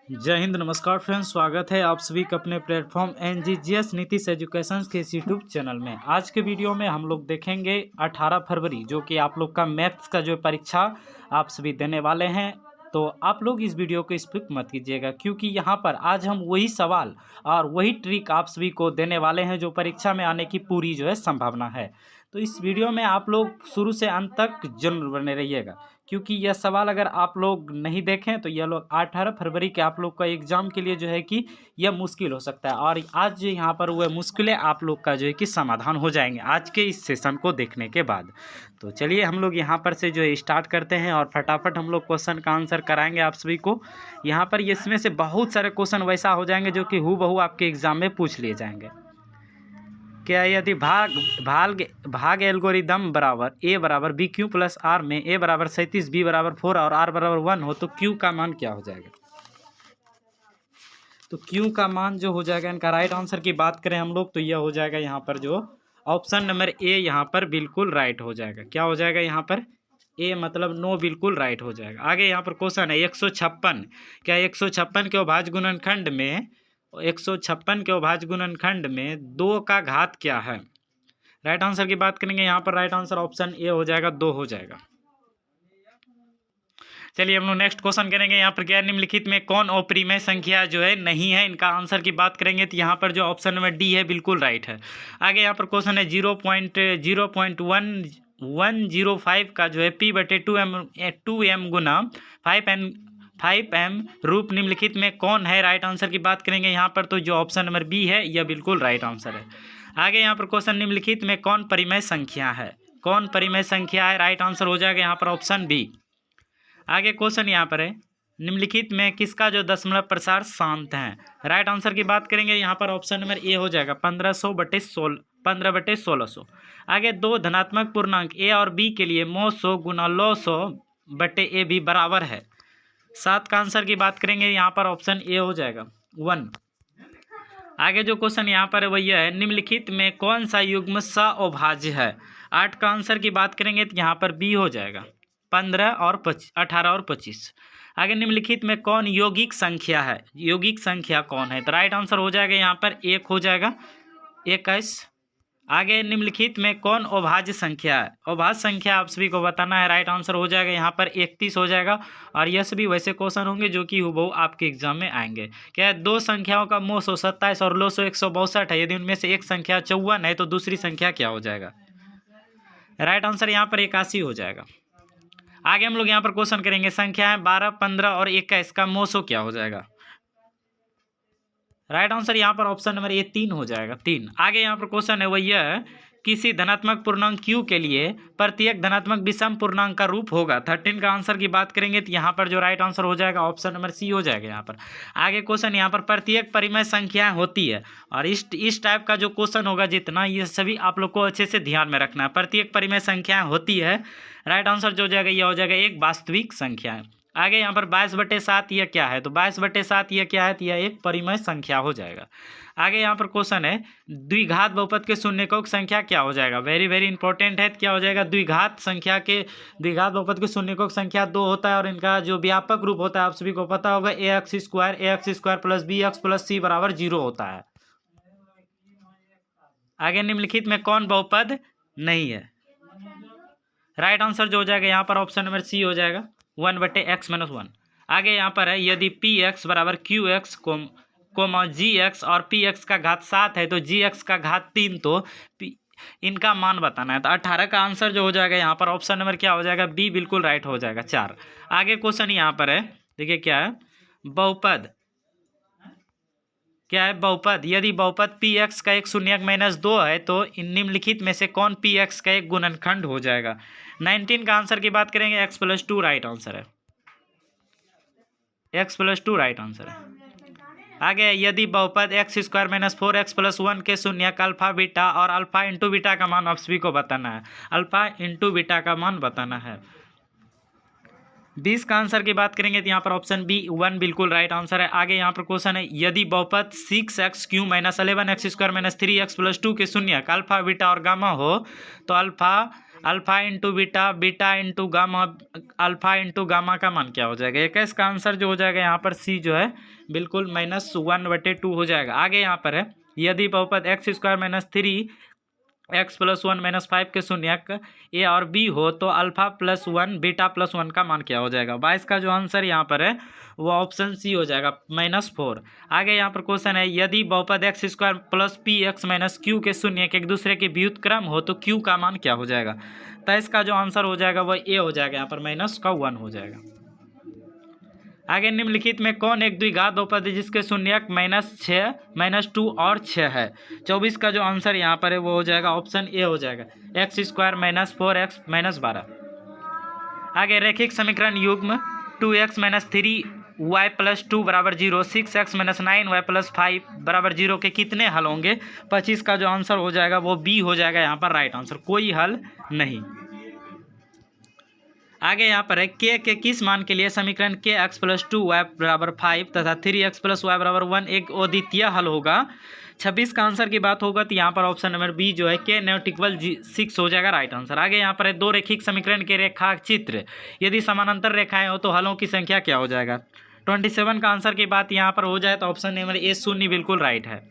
जय हिंद, नमस्कार फ्रेंड्स, स्वागत है आप सभी का अपने प्लेटफॉर्म एनजीजीएस नीतीश एजुकेशन के इस यूट्यूब चैनल में। आज के वीडियो में हम लोग देखेंगे 18 फरवरी जो कि आप लोग का मैथ्स का जो परीक्षा आप सभी देने वाले हैं। तो आप लोग इस वीडियो को स्किप मत कीजिएगा, क्योंकि यहाँ पर आज हम वही सवाल और वही ट्रिक आप सभी को देने वाले हैं जो परीक्षा में आने की पूरी जो है संभावना है। तो इस वीडियो में आप लोग शुरू से अंत तक जरूर बने रहिएगा, क्योंकि यह सवाल अगर आप लोग नहीं देखें तो यह लोग 18 फरवरी के आप लोग का एग्ज़ाम के लिए जो है कि यह मुश्किल हो सकता है। और आज यहाँ पर वह मुश्किलें आप लोग का जो है कि समाधान हो जाएंगे आज के इस सेशन को देखने के बाद। तो चलिए हम लोग यहाँ पर से जो है स्टार्ट करते हैं और फटाफट हम लोग क्वेश्चन का आंसर कराएंगे आप सभी को। यहाँ पर इसमें से बहुत सारे क्वेश्चन वैसा हो जाएंगे जो कि हूबहू आपके एग्ज़ाम में पूछ लिए जाएंगे। क्या यदि भाग एल्गोरिदम बराबर ए बराबर बी क्यू प्लस आर में ए बराबर 37 बी बराबर 4 और आर बराबर 1 हो तो क्यू का मान क्या हो जाएगा? तो क्यू का मान जो हो जाएगा, इनका राइट आंसर की बात करें हम लोग तो यह हो जाएगा यहाँ पर जो ऑप्शन नंबर ए यहाँ पर बिल्कुल राइट हो जाएगा। क्या हो जाएगा यहाँ पर? ए मतलब नो बिल्कुल राइट हो जाएगा। आगे यहाँ पर क्वेश्चन है 156। क्या 156 के अभाज्य गुणनखंड में 156 के अभाज्य गुणनखंड में 2 का घात क्या है? राइट आंसर की बात करेंगे यहाँ पर राइट आंसर ऑप्शन ए हो जाएगा, 2 हो जाएगा। चलिए हम लोग नेक्स्ट क्वेश्चन करेंगे। यहाँ पर क्या निम्नलिखित में कौन अपरिमेय संख्या जो है नहीं है? इनका आंसर की बात करेंगे तो यहाँ पर जो ऑप्शन नंबर डी है बिल्कुल राइट है। आगे यहाँ पर क्वेश्चन है 0.105 का जो है p बटे 2m गुना 5m रूप निम्नलिखित में कौन है? राइट आंसर की बात करेंगे यहाँ पर तो जो ऑप्शन नंबर बी है यह बिल्कुल राइट आंसर है। आगे यहाँ पर क्वेश्चन निम्नलिखित में कौन परिमेय संख्या है? कौन परिमेय संख्या है? राइट आंसर हो जाएगा यहाँ पर ऑप्शन बी। आगे क्वेश्चन यहाँ पर है निम्नलिखित में किसका जो दशमलव प्रसार शांत है? राइट आंसर की बात करेंगे यहाँ पर ऑप्शन नंबर ए हो जाएगा 15/1600। आगे दो धनात्मक पूर्णांक ए और बी के लिए मो 100 गुना लो 100 बटे ए भी बराबर है 7 का आंसर की बात करेंगे यहाँ पर ऑप्शन ए हो जाएगा 1। आगे जो क्वेश्चन यहाँ पर है वही है निम्नलिखित में कौन सा युग्म अभाज्य है? 8 का आंसर की बात करेंगे तो यहाँ पर बी हो जाएगा 18 और 25। आगे निम्नलिखित में कौन यौगिक संख्या है? यौगिक संख्या कौन है? तो राइट आंसर हो जाएगा यहाँ पर 1 हो जाएगा 21। आगे निम्नलिखित में कौन अभाज्य संख्या है? अभाज्य संख्या आप सभी को बताना है। राइट आंसर हो जाएगा यहाँ पर 31 हो जाएगा। और यह सभी वैसे क्वेश्चन होंगे जो कि हूबहू आपके एग्जाम में आएंगे। क्या है? दो संख्याओं का मोह 127 और लो 162 है। यदि उनमें से एक संख्या 54 है तो दूसरी संख्या क्या हो जाएगा? राइट आंसर यहाँ पर 81 हो जाएगा। आगे हम लोग यहाँ पर क्वेश्चन करेंगे संख्या है 12, 15 और 21 का मोसो क्या हो जाएगा? राइट आंसर यहाँ पर ऑप्शन नंबर ए 3 हो जाएगा 3। आगे यहाँ पर क्वेश्चन है वही है किसी धनात्मक पूर्णांक q के लिए प्रत्येक धनात्मक विषम पूर्णांक का रूप होगा। 13 का आंसर की बात करेंगे तो यहाँ पर जो राइट आंसर हो जाएगा ऑप्शन नंबर सी हो जाएगा यहाँ पर। आगे क्वेश्चन यहाँ पर प्रत्येक परिमेय संख्या होती है और इस टाइप का जो क्वेश्चन होगा जितना ये सभी आप लोग को अच्छे से ध्यान में रखना है। प्रत्येक परिमेय संख्या होती है। राइट आंसर जो हो जाएगा यह हो जाएगा एक वास्तविक संख्या है। आगे यहाँ पर 22/7 यह क्या है? तो 22/7 यह क्या है? तो यह एक परिमेय संख्या हो जाएगा। आगे यहाँ पर क्वेश्चन है द्विघात बहुपद के शून्यकों की संख्या क्या हो जाएगा? वेरी इंपॉर्टेंट है। क्या हो जाएगा? द्विघात बहुपद के शून्यकों की संख्या 2 होता है और इनका जो व्यापक रूप होता है आप सभी को पता होगा ax² plus bx plus c बराबर 0 होता है। आगे निम्नलिखित में कौन बहुपद नहीं है? राइट आंसर जो हो जाएगा यहाँ पर ऑप्शन नंबर सी हो जाएगा 1/x-1। आगे यहाँ पर है यदि px बराबर qx gx और px का घात 7 है तो gx का घात 3 तो इनका मान बताना है। तो 18 का आंसर जो हो जाएगा यहाँ पर ऑप्शन नंबर क्या हो जाएगा? बी बिल्कुल राइट हो जाएगा 4। आगे क्वेश्चन यहाँ पर है देखिए क्या है बहुपद। क्या है बहुपद? यदि बहुपद px का एक शून्यक -2 है तो निम्नलिखित में से कौन px का एक गुणनखंड हो जाएगा? 19 का आंसर की बात करेंगे x+2 राइट आंसर है। x+2 राइट आंसर है। आगे यदि बहुपद x² - 4x + 1 के शून्यक अल्फा बीटा और अल्फा इंटू बीटा का मान आप सभी को बताना है। अल्फा इंटू बीटा का मान बताना है। 20 का आंसर की बात करेंगे तो यहाँ पर ऑप्शन बी 1 बिल्कुल राइट आंसर है। आगे यहाँ पर क्वेश्चन है यदि बहुपद 6x³ - 11x² - 3x + 2 के शून्यक अल्फा बीटा और गामा हो तो alpha into beta, beta into gamma, alpha into gamma का मान क्या हो जाएगा? 21 का आंसर जो हो जाएगा यहाँ पर सी जो है बिल्कुल -1/2 हो जाएगा। आगे यहाँ पर है यदि बहुपद एक्स स्क्वायर -3 एक्स प्लस 1 -5 के शून्यक ए और बी हो तो अल्फा प्लस 1 बीटा प्लस 1 का मान क्या हो जाएगा? 22 का जो आंसर यहाँ पर है वो ऑप्शन सी हो जाएगा -4। आगे यहाँ पर क्वेश्चन है यदि बहुपद x square plus P x minus Q के शून्यक एक दूसरे के व्युत्क्रम हो तो क्यू का मान क्या हो जाएगा? तो इसका जो आंसर हो जाएगा वो ए हो जाएगा, यहाँ पर -1 हो जाएगा। आगे निम्नलिखित में कौन एक द्विघात बहुपद है जिसके शून्यक -6 -2 और 6 है? 24 का जो आंसर यहाँ पर है वो हो जाएगा ऑप्शन ए हो जाएगा, एक्स स्क्वायर -4x -12। आगे रैखिक समीकरण युग्म 2x - 3y + 2 = 0, 6x - 9y + 5 = 0 के कितने हल होंगे? 25 का जो आंसर हो जाएगा वो बी हो जाएगा, यहाँ पर राइट आंसर, कोई हल नहीं। आगे यहाँ पर है के किस मान के लिए समीकरण kx + 2y = 5 तथा 3x + y = 1 एक अद्वितीय हल होगा? 26 का आंसर की बात होगा तो यहाँ पर ऑप्शन नंबर बी जो है k = 6 हो जाएगा, राइट आंसर। आगे यहाँ पर है दो रेखिक समीकरण के रेखा चित्र यदि समानांतर रेखाएं हो तो हलों की संख्या क्या हो जाएगा? 27 का आंसर की बात यहाँ पर हो जाए तो ऑप्शन नंबर ए शून्य बिल्कुल राइट है।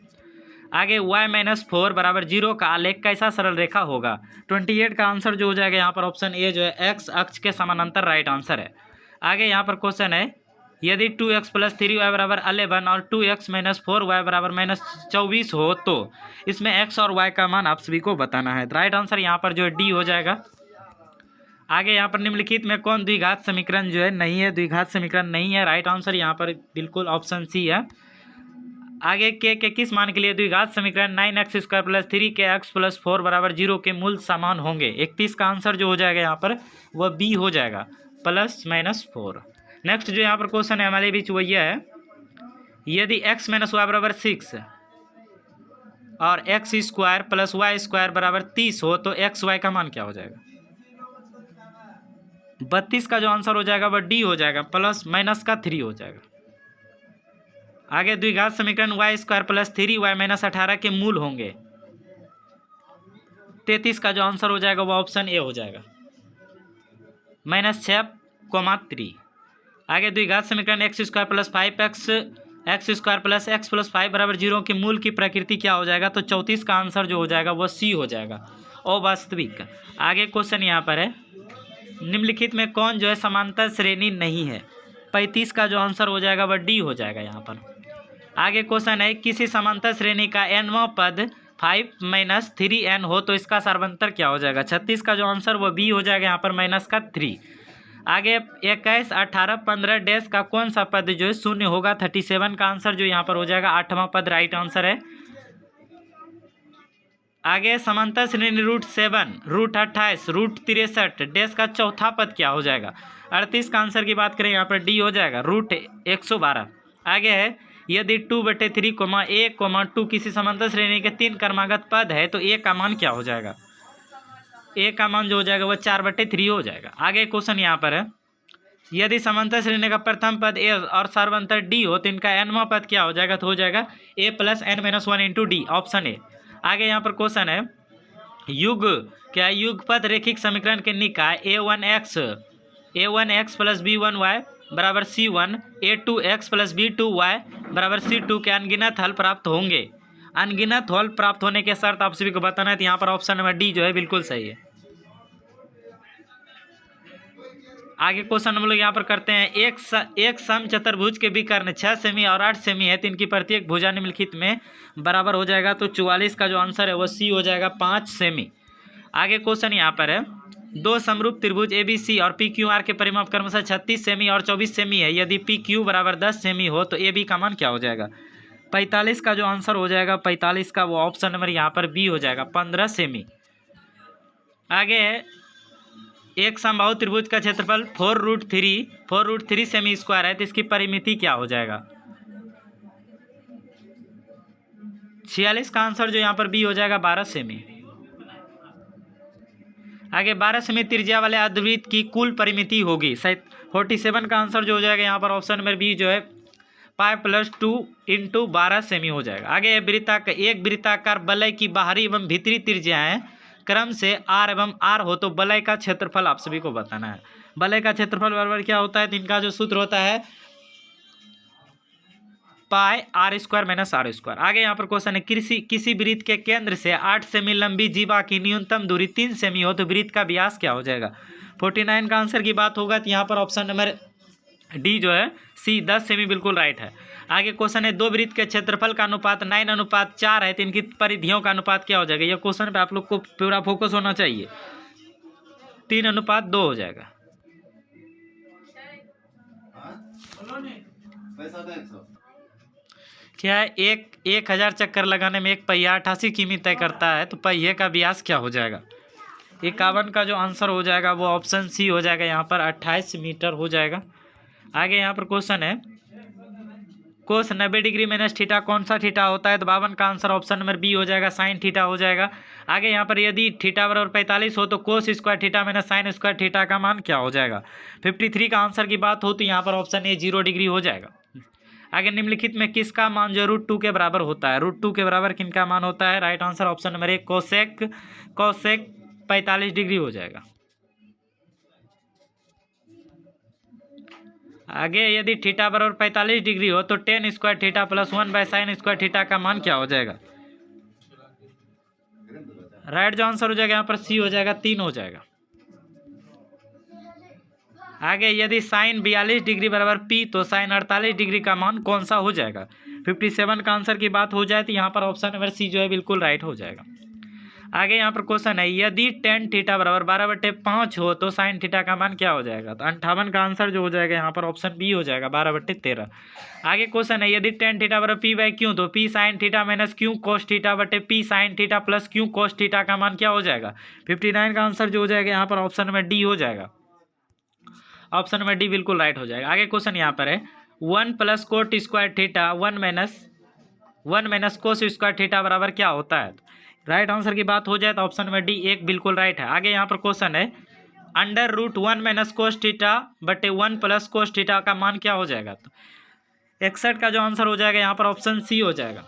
आगे y - 4 = 0 का आलेख कैसा सरल रेखा होगा? 28 का आंसर जो हो जाएगा यहाँ पर ऑप्शन ए जो है x अक्ष के समानांतर राइट आंसर है। आगे यहाँ पर क्वेश्चन है यदि 2x + 3y = 11 और 2x - 4y = -24 हो तो इसमें x और y का मान आप सभी को बताना है। राइट आंसर यहाँ पर जो है डी हो जाएगा। आगे यहाँ पर निम्नलिखित में कौन द्विघात समीकरण जो है नहीं है? द्विघात समीकरण नहीं है, राइट आंसर यहाँ पर बिल्कुल ऑप्शन सी है। आगे के किस मान के लिए द्विघात समीकरण 9x² + 3kx + 4 = 0 के मूल समान होंगे? 31 का आंसर जो हो जाएगा यहाँ पर वह बी हो जाएगा, +-4। नेक्स्ट जो यहाँ पर क्वेश्चन है हमारे बीच वो यह है यदि x - y = 6 और x² + y² = 30 हो तो x y का मान क्या हो जाएगा? 32 का जो आंसर हो जाएगा वह डी हो जाएगा, +-3 हो जाएगा। आगे द्विघात समीकरण y² + 3y - 18 के मूल होंगे? 33 का जो आंसर हो जाएगा वो ऑप्शन ए हो जाएगा, -6, 3। आगे द्विघात समीकरण x² + 5x x² + x + 5 = 0 के मूल की प्रकृति क्या हो जाएगा? तो 34 का आंसर जो हो जाएगा वो सी हो जाएगा, अवास्तविक। आगे क्वेश्चन यहाँ पर है निम्नलिखित में कौन जो है समांतर श्रेणी नहीं है? 35 का जो आंसर हो जाएगा वह डी हो जाएगा यहाँ पर। आगे क्वेश्चन है किसी समांतर श्रेणी का nवां पद 5 - 3n हो तो इसका सार्वंतर क्या हो जाएगा? 36 का जो आंसर वो बी हो जाएगा यहाँ पर -3। आगे 21, 18, 15 डैश का कौन सा पद जो है शून्य होगा? 37 का आंसर जो यहाँ पर हो जाएगा 8वां पद राइट आंसर है। आगे समांतर श्रेणी √7, √28, √63 डैश का चौथा पद क्या हो जाएगा? 38 का आंसर की बात करें यहाँ पर डी हो जाएगा, √112। आगे है यदि 2/3, a, 2 किसी समांतर श्रेणी के 3 क्रमागत पद है तो a का मान क्या हो जाएगा? a का मान जो हो जाएगा वह 4/3 हो जाएगा। आगे क्वेश्चन यहाँ पर है यदि समांतर श्रेणी का प्रथम पद a और सार्वंतर d हो तो इनका nवां पद क्या हो जाएगा? तो हो जाएगा a + n - 1 × d, option A. आगे यहाँ पर क्वेश्चन है युगपद रेखिक समीकरण के निकाय a1x + b1y = c1, a2x + b2y = c2 के अनगिनत हल प्राप्त होंगे। अनगिनत हल प्राप्त होने के शर्त आप सभी को बताना है, तो यहाँ पर ऑप्शन नंबर डी जो है बिल्कुल सही है। आगे क्वेश्चन हम लोग यहाँ पर करते हैं एक सम चतुर्भुज के विकर्ण 6 सेमी और 8 सेमी है तो इनकी प्रत्येक भुजा निम्नलिखित में बराबर हो जाएगा, तो 44 का जो आंसर है वो सी हो जाएगा, 5 सेमी। आगे क्वेश्चन यहाँ पर है दो समरूप त्रिभुज ABC और PQR के परिमाप क्रमशः 36 सेमी और 24 सेमी है, यदि PQ = 10 सेमी हो तो AB का मान क्या हो जाएगा? 45 का जो आंसर हो जाएगा 45 का वो ऑप्शन नंबर यहाँ पर बी हो जाएगा, 15 सेमी। आगे है एक समबाहु त्रिभुज का क्षेत्रफल 4√3 सेमी स्क्वायर है तो इसकी परिमिति क्या हो जाएगा? 46 का आंसर जो यहाँ पर बी हो जाएगा, 12 सेमी। आगे 12 सेमी त्रिज्या वाले अर्धवृत्त की कुल परिमिति होगी 47 का आंसर जो हो जाएगा यहाँ पर ऑप्शन नंबर बी जो है 5 + 2 × 12 सेमी हो जाएगा। आगे एक वृत्ताकार वलय की बाहरी एवं भीतरी त्रिज्या है क्रम से आर एवं आर हो तो वलय का क्षेत्रफल आप सभी को बताना है। वलय का क्षेत्रफल बराबर क्या होता है, तो इनका जो सूत्र होता है pi r square minus r square. आगे यहाँ पर क्वेश्चन है, किसी वृत्त के केंद्र से 8 सेमी लंबी जीवा की न्यूनतम दूरी 3 सेमी हो तो वृत्त का व्यास क्या हो जाएगा। 49 का आंसर की बात होगा तो यहाँ पर ऑप्शन नंबर डी जो है सी 10 सेमी बिल्कुल राइट है। आगे क्वेश्चन है, दो वृत्त के क्षेत्रफल का अनुपात 9:4 है तो इनकी परिधियों का अनुपात क्या हो जाएगा। यह क्वेश्चन पे आप लोग को पूरा फोकस होना चाहिए। 3:2 हो जाएगा। क्या है, 1000 चक्कर लगाने में एक पहिया 88 किमी तय करता है तो पहिए का व्यास क्या हो जाएगा। 51 का जो आंसर हो जाएगा वो ऑप्शन सी हो जाएगा, यहाँ पर 28 मीटर हो जाएगा। आगे यहाँ पर क्वेश्चन है, कोस 90 डिग्री माइनस थीटा कौन सा थीटा होता है, तो 52 का आंसर ऑप्शन नंबर बी हो जाएगा, साइन थीटा हो जाएगा। आगे यहाँ पर यदि थीटा बराबर 45 हो तो cos square theta minus sine square theta का मान क्या हो जाएगा। 53 का आंसर की बात हो तो यहाँ पर ऑप्शन ए 0 डिग्री हो जाएगा। आगे निम्नलिखित में किसका मान जो √2 के बराबर होता है, √2 के बराबर किनका मान होता है। Right answer option number A cosec 45 degree हो जाएगा। आगे यदि थीटा बराबर 45 डिग्री हो तो ten square theta plus 1/sin square theta का मान क्या हो जाएगा। राइट जो आंसर हो जाएगा यहाँ पर सी हो जाएगा, 3 हो जाएगा। आगे यदि साइन 42 डिग्री बराबर पी तो साइन 48 डिग्री का मान कौन सा हो जाएगा। 57 का आंसर की बात हो जाए तो यहाँ पर ऑप्शन नंबर सी जो है बिल्कुल राइट हो जाएगा। आगे यहाँ पर क्वेश्चन है, यदि टेन थीटा बराबर 12/5 हो तो साइन थीटा का मान क्या हो जाएगा। तो 58 का आंसर जो हो जाएगा यहाँ पर ऑप्शन बी हो जाएगा, 12/13। आगे क्वेश्चन है, यदि टेन थीटा बराबर p/q तो p sine theta minus Q cos theta बटे p sine theta plus Q cos theta का मान क्या हो जाएगा। 59 का आंसर जो हो जाएगा यहाँ पर ऑप्शन नंबर डी हो जाएगा, ऑप्शन नंबर डी बिल्कुल राइट हो जाएगा। आगे क्वेश्चन यहाँ पर है, 1 plus coat square theta 1 minus cos square theta बराबर क्या होता है। राइट आंसर की बात हो जाए तो ऑप्शन नंबर डी एक बिल्कुल राइट है। आगे यहाँ पर क्वेश्चन है, √1 माइनस कोस थीटा बटे 1 प्लस कोस थीटा का मान क्या हो जाएगा। तो 61 का जो आंसर हो जाएगा यहाँ पर ऑप्शन सी हो जाएगा,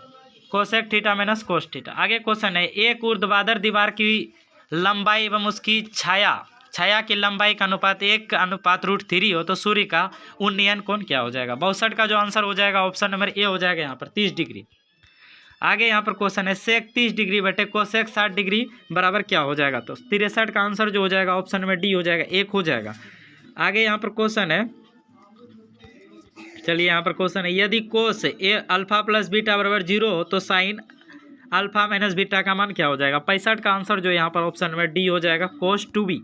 cosec theta minus cos theta. आगे क्वेश्चन है, एक ऊर्ध्वाधर दीवार की लंबाई एवं उसकी छाया की लंबाई का अनुपात 1:√3 हो तो सूर्य का उन्नयन कोण क्या हो जाएगा। 62 का जो आंसर हो जाएगा ऑप्शन नंबर ए हो जाएगा, यहाँ पर 30 डिग्री। आगे यहाँ पर क्वेश्चन है, सेक 30 डिग्री बटे कोसेक 60 डिग्री बराबर क्या हो जाएगा। तो 63 का आंसर जो हो जाएगा ऑप्शन नंबर डी हो जाएगा, 1 हो जाएगा। आगे यहाँ पर क्वेश्चन है, चलिए यहाँ पर क्वेश्चन है, यदि कोस ए अल्फा प्लस बीटा बराबर 0 हो तो साइन अल्फा माइनस बीटा का मान क्या हो जाएगा। 65 का आंसर जो यहाँ पर ऑप्शन नंबर डी हो जाएगा, कोस 2b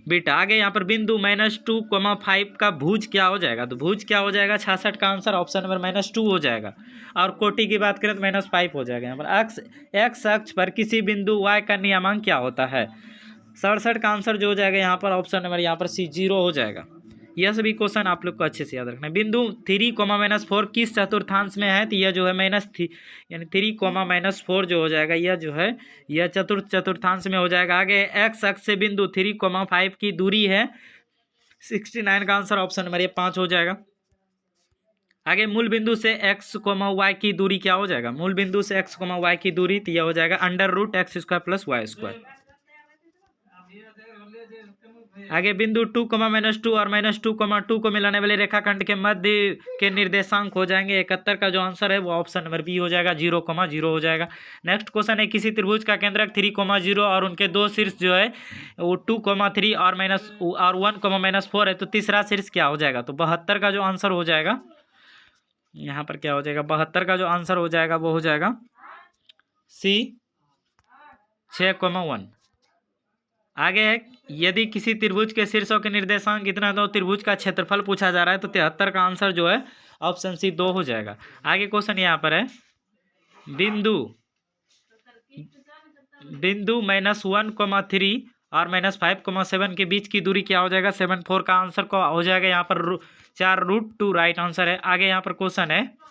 बीटा। आगे यहाँ पर बिंदु -2,5 का भुज क्या हो जाएगा। तो भुज क्या हो जाएगा, 66 का आंसर ऑप्शन नंबर -2 हो जाएगा। और कोटि की बात करें तो -5 हो जाएगा। यहाँ पर एक्स अक्ष पर किसी बिंदु y का नियमांक क्या होता है। 67 का आंसर जो हो जाएगा यहाँ पर ऑप्शन नंबर यहाँ पर सी 0 हो जाएगा। यह सभी क्वेश्चन आप लोग को अच्छे से याद रखना है। बिंदु 3, किस चतुर्थांश में है, तो यह जो है -3 यानी 3, -4 जो हो जाएगा यह जो है यह चतुर्थांश में हो जाएगा। आगे एक्स अक्ष से बिंदु 3, 5 की दूरी है 69 का आंसर ऑप्शन नंबर ये 5 हो जाएगा। आगे मूल बिंदु से x, y की दूरी क्या हो जाएगा। मूल बिंदु से x, y की दूरी तो यह हो जाएगा √x² + y²। आगे बिंदु 2, -2 और -2, 2 को मिलाने वाले रेखाखंड के मध्य के निर्देशांक हो जाएंगे 71 का जो आंसर है वो ऑप्शन नंबर बी हो जाएगा, 0,0 हो जाएगा। नेक्स्ट क्वेश्चन है, किसी त्रिभुज का केंद्रक 3,0 और उनके दो शीर्ष जो है वो 2,3 और 1,-4 है तो तीसरा शीर्ष क्या हो जाएगा। तो 72 का जो आंसर हो जाएगा यहाँ पर क्या हो जाएगा, 72 का जो आंसर हो जाएगा वो हो जाएगा सी 6,1। आगे है, यदि किसी त्रिभुज के शीर्षों के निर्देशांक इतना तो त्रिभुज का क्षेत्रफल पूछा जा रहा है तो 73 का आंसर जो है ऑप्शन सी 2 हो जाएगा। आगे क्वेश्चन यहाँ पर है, बिंदु -1,3 और -5,7 के बीच की दूरी क्या हो जाएगा। 74 का आंसर को हो जाएगा यहाँ पर 4√2 राइट आंसर है। आगे यहाँ पर क्वेश्चन है,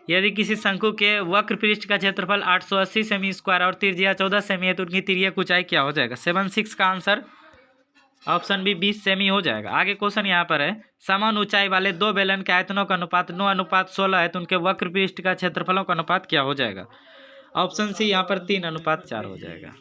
यदि किसी शंकु के वक्र पृष्ठ का क्षेत्रफल 880 सेमी स्क्वायर और त्रिज्या 14 सेमी है तो उनकी तिर्यक ऊंचाई क्या हो जाएगा। 76 का आंसर ऑप्शन बी 20 सेमी हो जाएगा। आगे क्वेश्चन यहाँ पर है, समान ऊंचाई वाले दो बेलन के आयतनों का अनुपात 9:16 है तो उनके वक्र पृष्ठ का क्षेत्रफलों का अनुपात क्या हो जाएगा। ऑप्शन सी यहाँ पर 3:4 हो जाएगा।